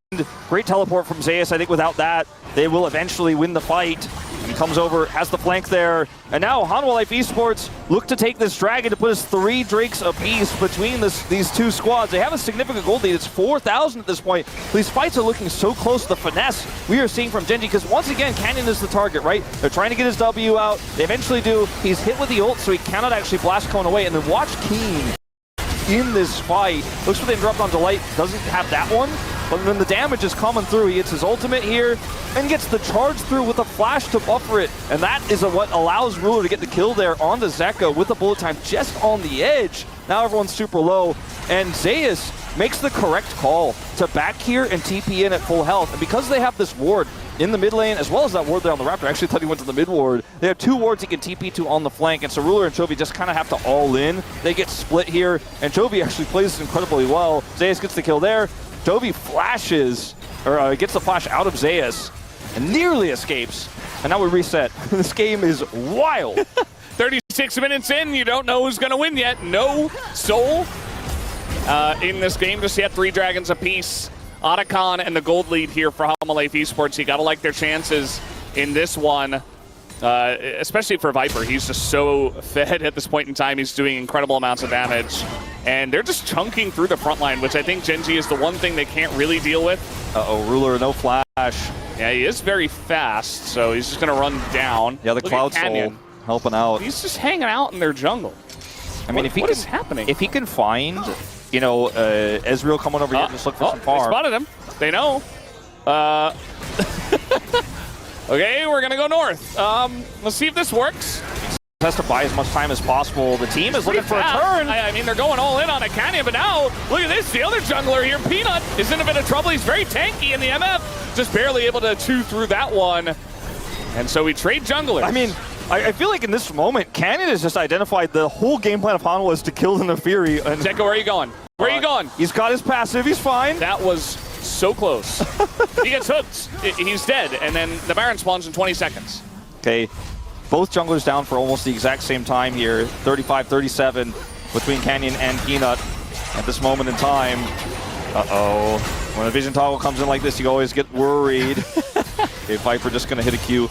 Great teleport from Zeus. I think without that, they will eventually win the fight. He comes over, has the flank there. And now Hanwha Life Esports look to take this Dragon to put us 3 Drakes apiece between these two squads. They have a significant gold lead. It's 4,000 at this point. These fights are looking so close to the finesse we are seeing from Gen G, because once again, Canyon is the target, right? They're trying to get his W out. They eventually do. He's hit with the ult, so he cannot actually blast Cone away. And then watch Keen in this fight. Looks for the interrupt on Delight. Doesn't have that one. But then the damage is coming through. He gets his ultimate here and gets the charge through with a flash to buffer it. And that is what allows Ruler to get the kill there on the Zeka with the bullet time just on the edge. Now everyone's super low. And Zeus makes the correct call to back here and TP in at full health. And because they have this ward in the mid lane, as well as that ward there on the Raptor, I actually thought he went to the mid ward. They have 2 wards he can TP to on the flank, and so Ruler and Chovy just kind of have to all in. They get split here, and Chovy actually plays incredibly well. Zeus gets the kill there. Chovy flashes, or gets the flash out of Zeus, and nearly escapes. And now we reset. This game is wild. 36 minutes in, you don't know who's going to win yet. No soul in this game just yet. 3 dragons apiece. Otacon and the gold lead here for Hanwha Life Esports. You got to like their chances in this one, especially for Viper. He's just so fed at this point in time. He's doing incredible amounts of damage. And they're just chunking through the front line, which I think Gen G is the one thing they can't really deal with. Uh-oh, Ruler, no flash. Yeah, he is very fast, so he's just going to run down. Yeah, the Cloud Soul helping out. He's just hanging out in their jungle. I mean, what is happening? If he can find, you know, Ezreal coming over here and just look for some farm. They spotted him. They know. Okay, we're going to go north. Let's see if this works. Has to buy as much time as possible. The team is looking for a turn. I mean, they're going all in on a Canyon, but now, look at this. The other jungler here, Peanut, is in a bit of trouble. He's very tanky in the MF. Just barely able to chew through that one. And so we trade junglers. I mean, I feel like in this moment, Canyon has just identified the whole game plan of Hanwha is to kill the Nefiri. And Zeka, where are you going? Where are you going? He's got his passive. He's fine. That was so close. He gets hooked. He's dead. And then the Baron spawns in 20 seconds. Okay. Both junglers down for almost the exact same time here. 35-37 between Canyon and Peanut at this moment in time. Uh-oh. When a vision toggle comes in like this, you always get worried. Okay, Viper just going to hit a Q.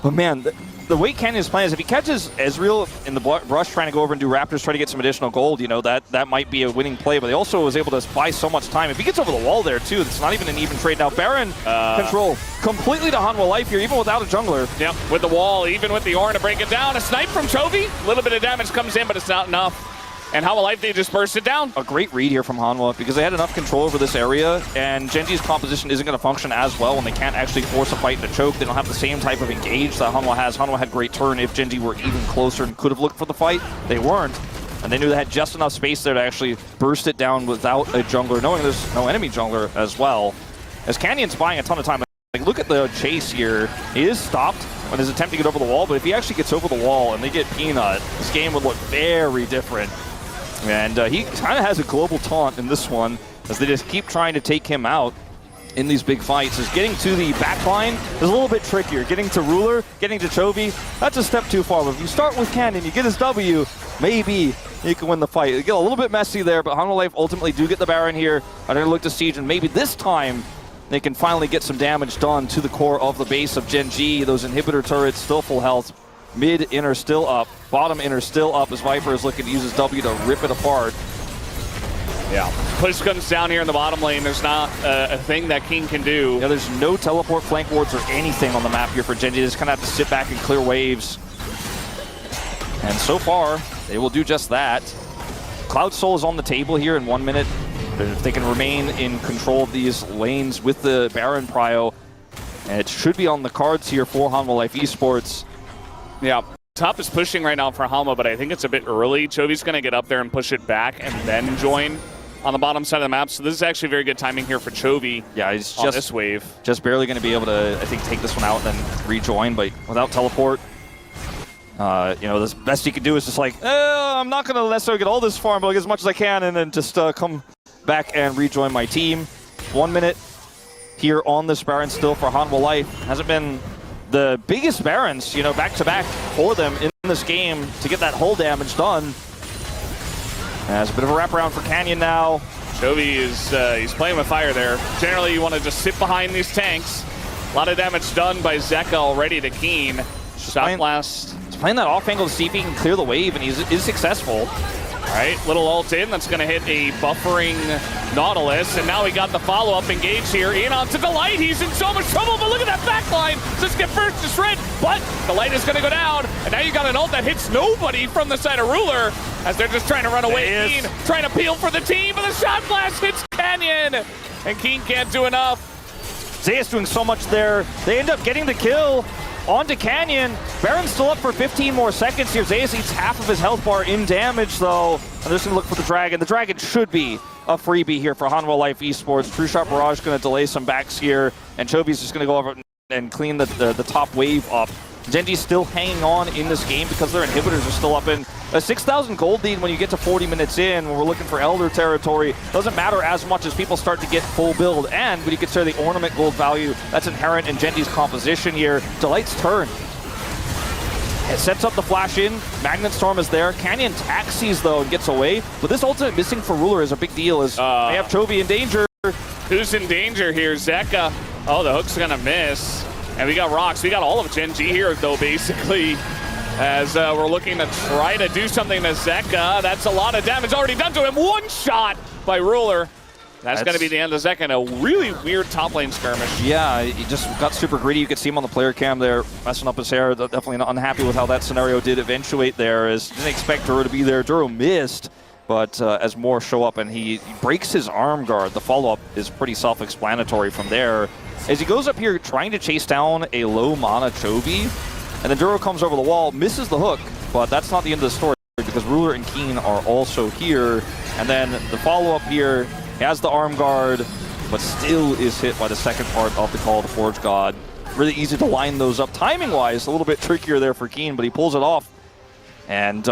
But man, the way Canyon's playing is if he catches Ezreal in the brush trying to go over and do Raptors, try to get some additional gold, you know, that might be a winning play. But he also was able to buy so much time. If he gets over the wall there, too, it's not even an even trade. Now, Baron control completely to Hanwha Life here, even without a jungler. Yep, with the wall, even with the Ornn to break it down. A snipe from Chovy. A little bit of damage comes in, but it's not enough. And Hanwha Life, they just burst it down. A great read here from Hanwha because they had enough control over this area, and Gen G's composition isn't going to function as well when they can't actually force a fight into choke. They don't have the same type of engage that Hanwha has. Hanwha had great turn if Gen G were even closer and could have looked for the fight. They weren't, and they knew they had just enough space there to actually burst it down without a jungler, knowing there's no enemy jungler as well. as Canyon's buying a ton of time. Like, look at the chase here. He is stopped when his attempt to get over the wall, but if he actually gets over the wall and they get Peanut, this game would look very different. And he kind of has a global taunt in this one, as they just keep trying to take him out in these big fights. As getting to the back line is a little bit trickier. Getting to Ruler, getting to Chovy, that's a step too far. But if you start with Canyon, you get his W, maybe you can win the fight. It get a little bit messy there, but Hanwha Life ultimately do get the Baron here. I'm going to look to Siege, and maybe this time they can finally get some damage done to the core of the base of Gen G. Those inhibitor turrets still full health. Mid inner still up. Bottom inner still up as Viper is looking to use his W to rip it apart. Yeah. Push comes down here in the bottom lane. There's not a thing that King can do. Yeah, there's no teleport, flank wards, or anything on the map here for Gen G. They just kind of have to sit back and clear waves. And so far, they will do just that. Cloud Soul is on the table here in 1 minute. If they can remain in control of these lanes with the Baron Prio, and it should be on the cards here for Hanwha Life Esports. Yeah, top is pushing right now for Hanwha, but I think it's a bit early. Chovy's going to get up there and push it back and then join on the bottom side of the map. So this is actually very good timing here for Chovy. Yeah, he's on this wave. Just barely going to be able to, I think, take this one out and then rejoin, but without teleport. You know, the best he can do is just like, I'm not going to necessarily get all this farm, but like as much as I can, and then just come back and rejoin my team. 1 minute here on this Baron still for Hanwha Life. Hasn't been the biggest Barons, you know, back-to-back for them in this game to get that hull damage done. As a bit of a wraparound for Canyon now. Chovy is he's playing with fire there. Generally, you want to just sit behind these tanks. A lot of damage done by Zeka already to Keen. Shot blast. He's playing that off angle to see if he can clear the wave, and he is successful. All right, little ult in. That's going to hit a buffering Nautilus, and now we got the follow-up engage here. In onto Delight. He's in so much trouble, but look at that back line. Just get first to Shred, but Delight is going to go down, and now you got an ult that hits nobody from the side of Ruler, as they're just trying to run away. Keen trying to peel for the team, but the shot blast hits Canyon, and Keen can't do enough. Zeus doing so much there. They end up getting the kill onto Canyon. Baron's still up for 15 more seconds here. Zeus eats half of his health bar in damage, though. And they're just going to look for the Dragon. The Dragon should be a freebie here for Hanwha Life Esports. True Shot Barrage going to delay some backs here, and Chovy's just going to go over and clean the top wave up. Gen G's still hanging on in this game because their inhibitors are still up in a 6,000 gold lead when you get to 40 minutes in, when we're looking for Elder territory. Doesn't matter as much as people start to get full build, and when you consider the ornament gold value that's inherent in Gen G's composition here. Delight's turn. It sets up the flash in. Magnet Storm is there. Canyon taxis though and gets away. But this ultimate missing for Ruler is a big deal, as they have Chovy in danger. Who's in danger here? Zeka. Oh, the hook's gonna miss. And we got rocks. We got all of Gen G here, though, basically, as we're looking to try to do something to Zeka. That's a lot of damage already done to him. One shot by Ruler. That's going to be the end of Zeka in a really weird top lane skirmish. Yeah, he just got super greedy. You could see him on the player cam there, messing up his hair. Definitely not unhappy with how that scenario did eventuate there, as didn't expect Duro to be there. Duro missed, but as more show up and he breaks his arm guard, the follow-up is pretty self-explanatory from there. As he goes up here trying to chase down a low mana Chovy, and then Duro comes over the wall, misses the hook, but that's not the end of the story because Ruler and Keen are also here. And then the follow-up here, he has the arm guard, but still is hit by the second part of the Call of the Forge God. Really easy to line those up. Timing-wise, a little bit trickier there for Keen, but he pulls it off. And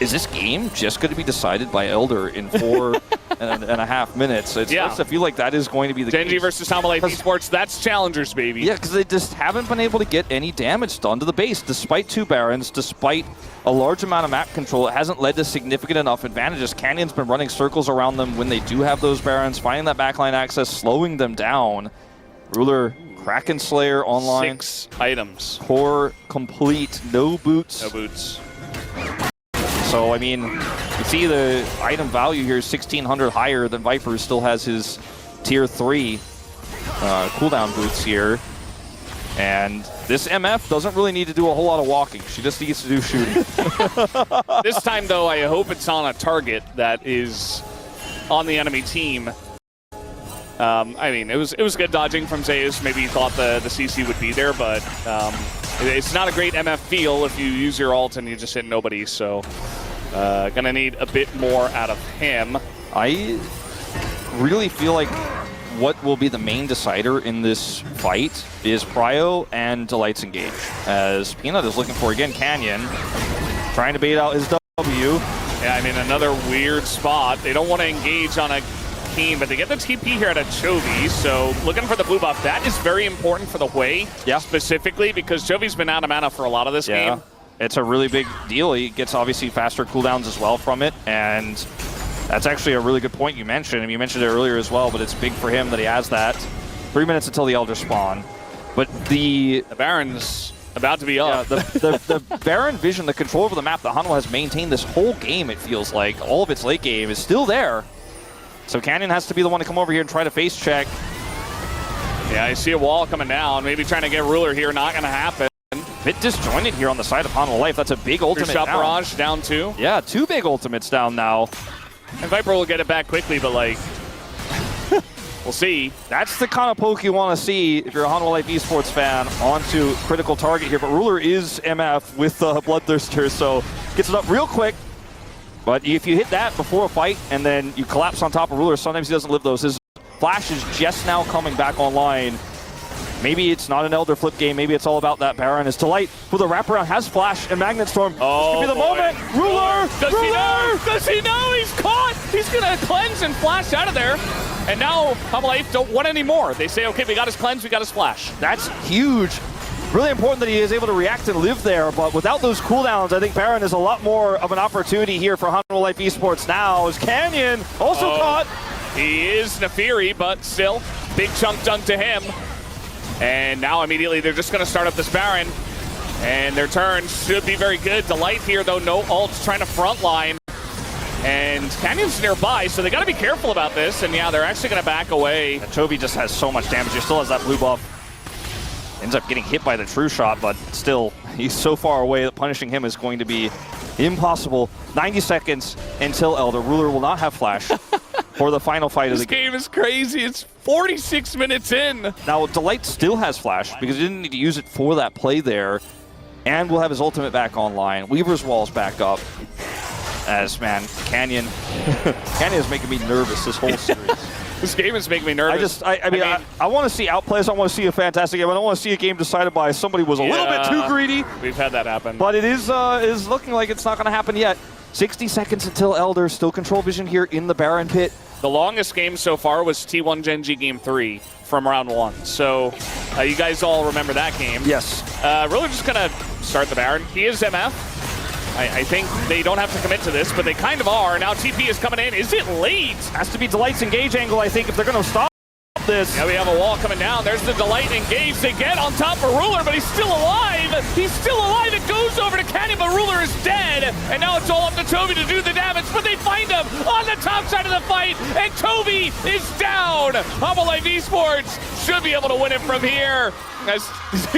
is this game just going to be decided by Elder in 4.5 minutes? It starts to feel like that is going to be the Gen G versus Hanwha Life Esports, that's challengers, baby. Yeah, because they just haven't been able to get any damage done to the base, despite 2 Barons, despite a large amount of map control. It hasn't led to significant enough advantages. Canyon's been running circles around them when they do have those Barons, finding that backline access, slowing them down. Ruler, Kraken Slayer online. 6 items. Core complete, no boots. No boots. So, I mean, you see the item value here is 1,600 higher than Viper, who still has his tier 3 cooldown boots here. And this MF doesn't really need to do a whole lot of walking. She just needs to do shooting. This time, though, I hope it's on a target that is on the enemy team. I mean, it was good dodging from Zeus. Maybe he thought the CC would be there, but it's not a great MF feel if you use your ult and you just hit nobody. So gonna need a bit more out of him. I really feel like what will be the main decider in this fight is Prio and Delight's engage. As Peanut is looking for, again, Canyon, trying to bait out his W. Yeah, I mean, another weird spot. They don't want to engage on a Keen, but they get the TP here at a Chovy, so looking for the blue buff. That is very important for the Hui, specifically, because Chovy's been out of mana for a lot of this game. It's a really big deal. He gets, obviously, faster cooldowns as well from it, and that's actually a really good point you mentioned. I mean, you mentioned it earlier as well, but it's big for him that he has that. 3 minutes until the Elder spawn. But the Baron's about to be up. Yeah, the Baron vision, the control over the map that Hanwha has maintained this whole game, it feels like. All of its late game is still there. So Canyon has to be the one to come over here and try to face check. Yeah, I see a wall coming down. Maybe trying to get Ruler here. Not going to happen. Bit disjointed here on the side of Hanwha Life. That's a big ultimate shot down. Barrage down 2. Yeah, 2 big ultimates down now. And Viper will get it back quickly, but like, we'll see. That's the kind of poke you want to see if you're a Hanwha Life esports fan onto critical target here. But Ruler is MF with Bloodthirster, so gets it up real quick. But if you hit that before a fight and then you collapse on top of Ruler, sometimes he doesn't live those. His flash is just now coming back online. Maybe it's not an Elder flip game. Maybe it's all about that Baron. As Delight with a wraparound has flash and Magnet Storm. Oh, this could be the moment. Ruler! Does he know? Does he know? He's caught! He's gonna cleanse and flash out of there. And now Hanwha Life don't want any more. They say, okay, we got his cleanse, we got his flash. That's huge. Really important that he is able to react and live there, but without those cooldowns, I think Baron is a lot more of an opportunity here for Hanwha Life esports now. As Canyon also caught. He is Nefiri, but still, big chunk done to him. And now immediately they're just going to start up this Baron. And their turn should be very good. Delight here, though, no ults, trying to frontline. And Canyon's nearby, so they got to be careful about this. And yeah, they're actually going to back away. Chovy just has so much damage. He still has that blue buff. Ends up getting hit by the true shot, but still, he's so far away that punishing him is going to be impossible. 90 seconds until Elder. Ruler will not have flash for the final fight of the game. This game is crazy. It's 46 minutes in. Now, Delight still has flash because he didn't need to use it for that play there. And we'll have his ultimate back online. Weaver's wall's back up. As, man, Canyon is making me nervous this whole series. This game is making me nervous. I mean, I want to see outplays. I want to see a fantastic game. I don't want to see a game decided by somebody who was a little bit too greedy. We've had that happen. But it is looking like it's not going to happen yet. 60 seconds until Elder. Still control vision here in the Baron pit. The longest game so far was T1 Genji Game 3 from round 1. So you guys all remember that game. Yes. Really just going to start the Baron. He is MF. I think they don't have to commit to this, but they kind of are. Now TP is coming in. Is it late? Has to be Delight's engage angle, I think, if they're going to stop this. Yeah, we have a wall coming down. There's the Delight engage. They get on top of Ruler, but he's still alive. He's still alive. It goes over to Canyon, but Ruler is dead. And now it's all up to Chovy to do the damage, but they find him on the top side of the fight, and Chovy is down. Hanwha Life esports should be able to win it from here. As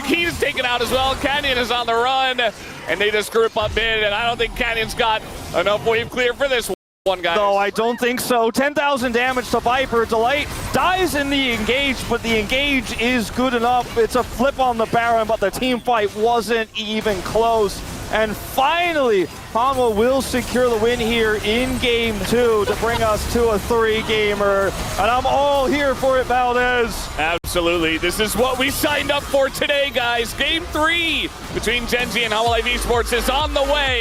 Key is taken out as well. Canyon is on the run, and they just group up mid, and I don't think Canyon's got enough wave clear for this one, guys. No, I don't think so. 10,000 damage to Viper. Delight dies in the engage, but the engage is good enough. It's a flip on the Baron, but the team fight wasn't even close. And finally, Hanwha will secure the win here in Game 2 to bring us to a 3-gamer. And I'm all here for it, Valdez. Absolutely. This is what we signed up for today, guys. Game 3 between Genji and Hanwha Life esports is on the way.